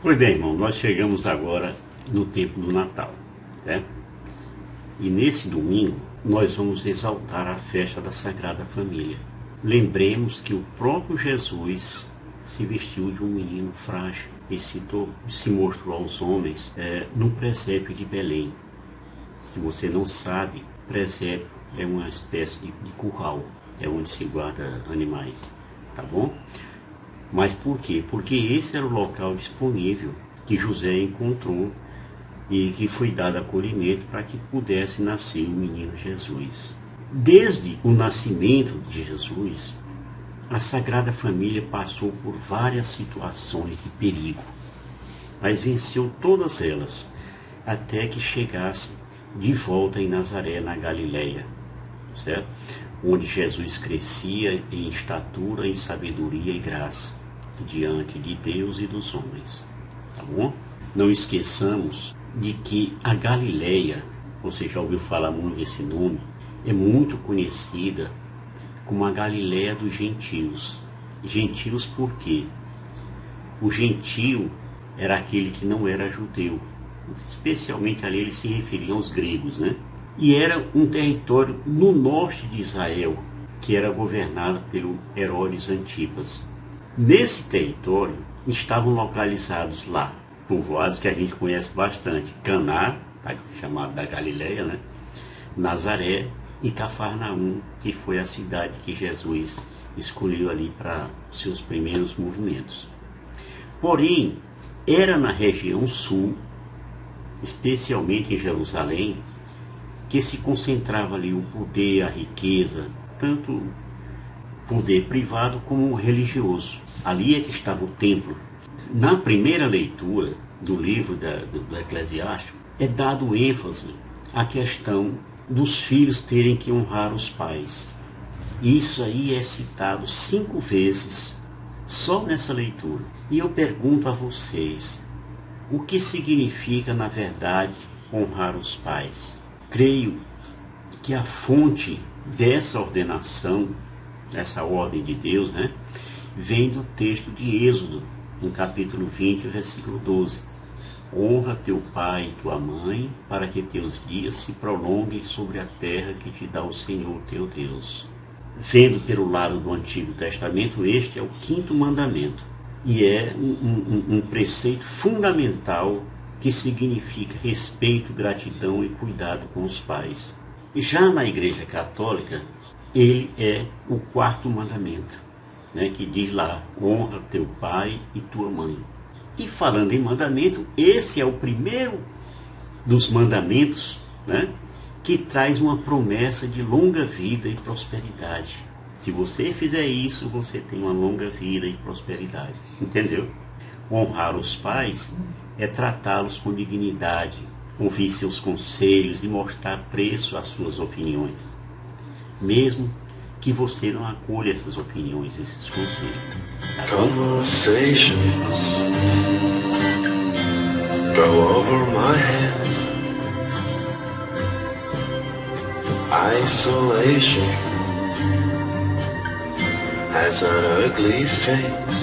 Pois bem, irmão, nós chegamos agora no tempo do Natal, né? E nesse domingo nós vamos exaltar a festa da Sagrada Família. Lembremos que o próprio Jesus se vestiu de um menino frágil e se mostrou aos homens no presépio de Belém. Se você não sabe, presépio é uma espécie de curral, é onde se guarda animais, tá bom? Mas por quê? Porque esse era o local disponível que José encontrou e que foi dado acolhimento para que pudesse nascer o menino Jesus. Desde o nascimento de Jesus, a Sagrada Família passou por várias situações de perigo, mas venceu todas elas, até que chegasse de volta em Nazaré, na Galileia, certo? Onde Jesus crescia em estatura, em sabedoria e graça, diante de Deus e dos homens, tá bom? Não esqueçamos de que a Galileia, você já ouviu falar muito desse nome, é muito conhecida como a Galileia dos gentios. Gentios por quê? O gentio era aquele que não era judeu, especialmente ali eles se referiam aos gregos, né? E era um território no norte de Israel, que era governado pelo Herodes Antipas. Nesse território estavam localizados lá povoados que a gente conhece bastante: Caná, chamado da Galileia, né? Nazaré e Cafarnaum, que foi a cidade que Jesus escolheu ali para seus primeiros movimentos. Porém, era na região sul, especialmente em Jerusalém, que se concentrava ali o poder, a riqueza, tanto poder privado como religioso. Ali é que estava o templo. Na primeira leitura do livro do Eclesiástico, é dado ênfase à questão dos filhos terem que honrar os pais. Isso aí é citado 5 vezes, só nessa leitura. E eu pergunto a vocês, o que significa, na verdade, honrar os pais? Creio que a fonte dessa ordenação, dessa ordem de Deus, né, vem do texto de Êxodo, no capítulo 20, versículo 12. Honra teu pai e tua mãe, para que teus dias se prolonguem sobre a terra que te dá o Senhor teu Deus. Vendo pelo lado do Antigo Testamento, este é o 5º mandamento. E é um preceito fundamental que significa respeito, gratidão e cuidado com os pais. Já na Igreja Católica, ele é o 4º mandamento, né, que diz lá: honra teu pai e tua mãe. E falando em mandamento, esse é o primeiro dos mandamentos, né, que traz uma promessa de longa vida e prosperidade. Se você fizer isso, você tem uma longa vida e prosperidade. Entendeu? Honrar os pais é tratá-los com dignidade, ouvir seus conselhos e mostrar preço às suas opiniões, mesmo que você não acolha essas opiniões, esses conselhos. Tá bom? Conversations go over my head. Isolation has an ugly face.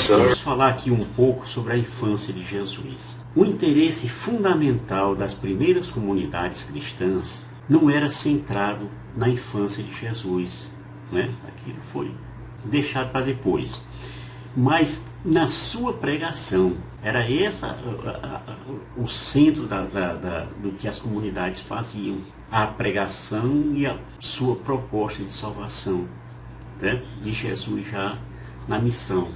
Vamos falar aqui um pouco sobre a infância de Jesus. O interesse fundamental das primeiras comunidades cristãs não era centrado na infância de Jesus, né? Aquilo foi deixado para depois. Mas na sua pregação, era essa o centro do que as comunidades faziam. A pregação e a sua proposta de salvação, né, de Jesus já na missão.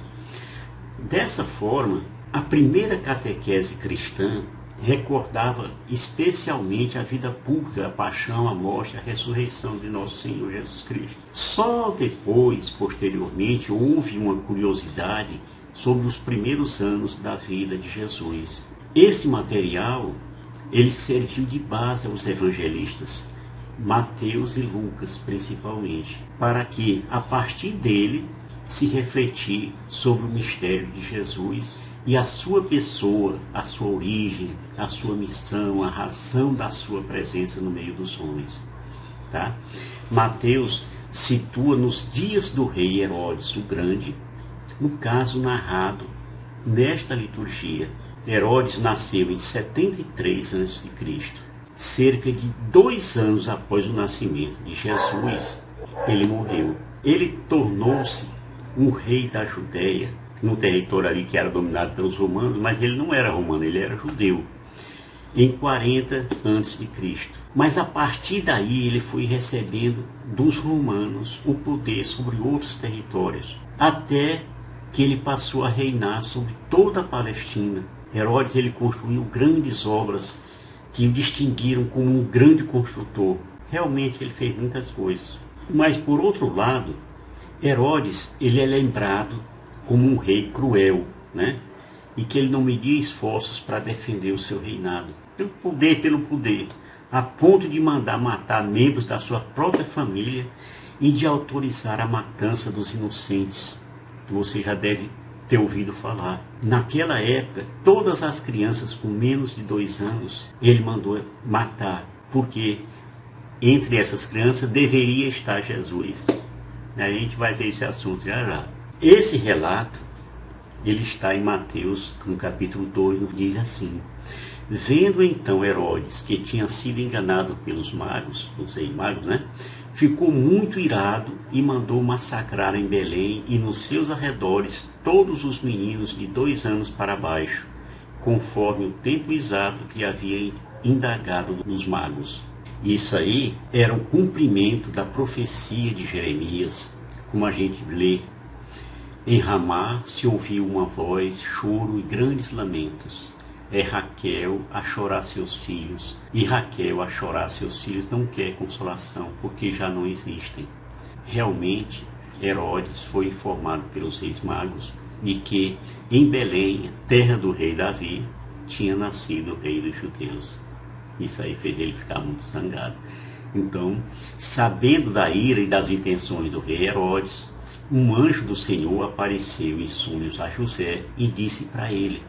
Dessa forma, a primeira catequese cristã recordava especialmente a vida pública, a paixão, a morte, a ressurreição de nosso Senhor Jesus Cristo. Só depois, posteriormente, houve uma curiosidade sobre os primeiros anos da vida de Jesus. Esse material, ele serviu de base aos evangelistas, Mateus e Lucas principalmente, para que, a partir dele, se refletir sobre o mistério de Jesus e a sua pessoa, a sua origem, a sua missão, a razão da sua presença no meio dos homens. Tá? Mateus situa nos dias do rei Herodes o Grande, no caso narrado nesta liturgia. Herodes nasceu em 73 a.C., cerca de 2 anos após o nascimento de Jesus, ele morreu. Ele tornou-se um rei da Judéia, num território ali que era dominado pelos romanos, mas ele não era romano, ele era judeu, em 40 a.C. Mas a partir daí ele foi recebendo dos romanos o poder sobre outros territórios, até que ele passou a reinar sobre toda a Palestina. Herodes ele construiu grandes obras que o distinguiram como um grande construtor. Realmente ele fez muitas coisas. Mas por outro lado, Herodes ele é lembrado como um rei cruel, né? E que ele não media esforços para defender o seu reinado. Pelo poder, a ponto de mandar matar membros da sua própria família e de autorizar a matança dos inocentes, que você já deve ter ouvido falar. Naquela época, todas as crianças com menos de 2 anos, ele mandou matar, porque entre essas crianças deveria estar Jesus. A gente vai ver esse assunto já já. Esse relato, ele está em Mateus, no capítulo 2, diz assim: vendo então Herodes, que tinha sido enganado pelos magos, os reis magos, né? Ficou muito irado e mandou massacrar em Belém e nos seus arredores todos os meninos de 2 anos para baixo, conforme o tempo exato que havia indagado dos magos. Isso aí era o cumprimento da profecia de Jeremias, como a gente lê. Em Ramá se ouviu uma voz, choro e grandes lamentos. É Raquel a chorar seus filhos, e Raquel a chorar seus filhos não quer consolação, porque já não existem. Realmente, Herodes foi informado pelos reis magos de que em Belém, terra do rei Davi, tinha nascido o rei dos judeus. Isso aí fez ele ficar muito zangado. Então, sabendo da ira e das intenções do rei Herodes, um anjo do Senhor apareceu em sonhos a José e disse para ele: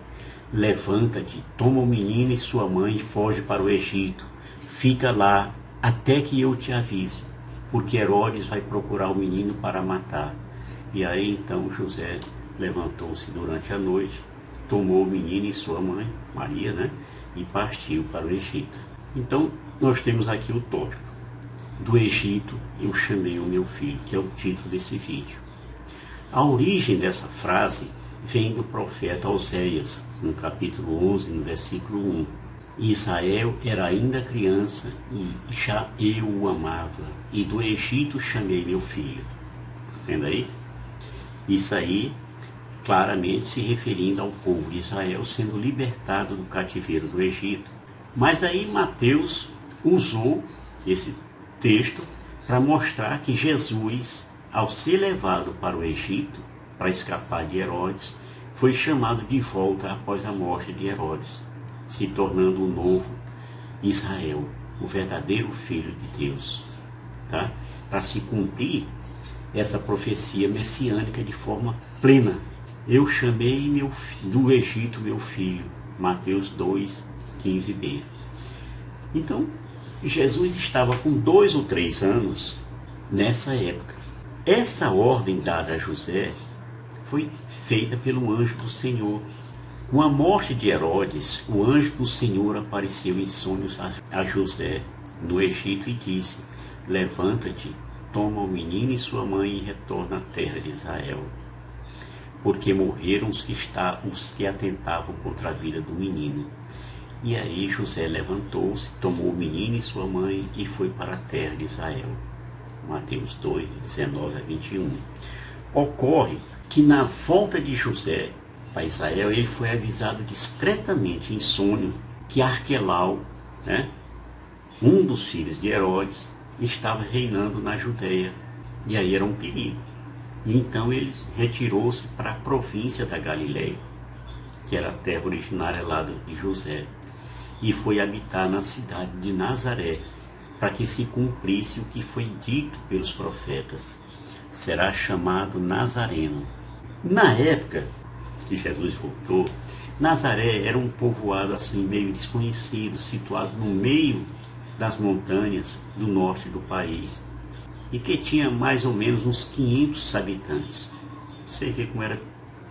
levanta-te, toma o menino e sua mãe e foge para o Egito. Fica lá até que eu te avise, porque Herodes vai procurar o menino para matar. E aí então José levantou-se durante a noite, tomou o menino e sua mãe, Maria, né, e partiu para o Egito. Então nós temos aqui o tópico: do Egito eu chamei o meu filho, que é o título desse vídeo. A origem dessa frase vem do profeta Oséias, no capítulo 11, no versículo 1. Israel era ainda criança e já eu o amava, e do Egito chamei meu filho. Vendo aí? Isso aí claramente se referindo ao povo de Israel sendo libertado do cativeiro do Egito. Mas aí Mateus usou esse texto para mostrar que Jesus, ao ser levado para o Egito, para escapar de Herodes, foi chamado de volta após a morte de Herodes, se tornando o novo Israel, o verdadeiro Filho de Deus. Tá? Para se cumprir essa profecia messiânica de forma plena. Eu chamei do Egito meu filho, Mateus 2, 15b. Então, Jesus estava com 2 ou 3 anos nessa época. Essa ordem dada a José foi feita pelo anjo do Senhor. Com a morte de Herodes, o anjo do Senhor apareceu em sonhos a José no Egito e disse: levanta-te, toma o menino e sua mãe e retorna à terra de Israel, porque morreram os que atentavam contra a vida do menino. E aí José levantou-se, tomou o menino e sua mãe e foi para a terra de Israel. Mateus 2, 19 a 21. Ocorre que na volta de José para Israel, ele foi avisado discretamente em sonho que Arquelau, né, um dos filhos de Herodes, estava reinando na Judéia. E aí era um perigo. E então ele retirou-se para a província da Galileia, que era a terra originária lá de José, e foi habitar na cidade de Nazaré, para que se cumprisse o que foi dito pelos profetas: será chamado Nazareno. Na época que Jesus voltou, Nazaré era um povoado assim meio desconhecido, situado no meio das montanhas do norte do país, e que tinha mais ou menos uns 500 habitantes. Você vê como era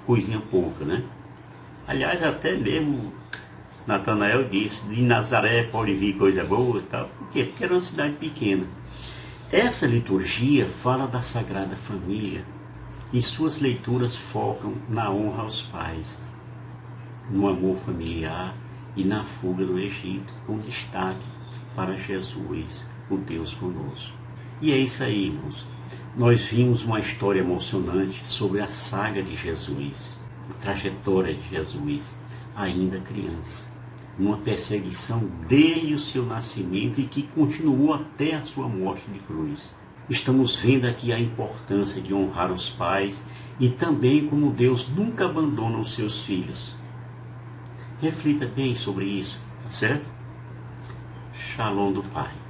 coisinha pouca, né? Aliás, até mesmo Natanael disse, de Nazaré pode vir coisa boa e tal. Por quê? Porque era uma cidade pequena. Essa liturgia fala da Sagrada Família e suas leituras focam na honra aos pais, no amor familiar e na fuga do Egito, com destaque para Jesus, o Deus conosco. E é isso aí, irmãos. Nós vimos uma história emocionante sobre a saga de Jesus, a trajetória de Jesus, ainda criança, numa perseguição desde o seu nascimento e que continuou até a sua morte de cruz. Estamos vendo aqui a importância de honrar os pais e também como Deus nunca abandona os seus filhos. Reflita bem sobre isso, tá certo? Shalom do Pai.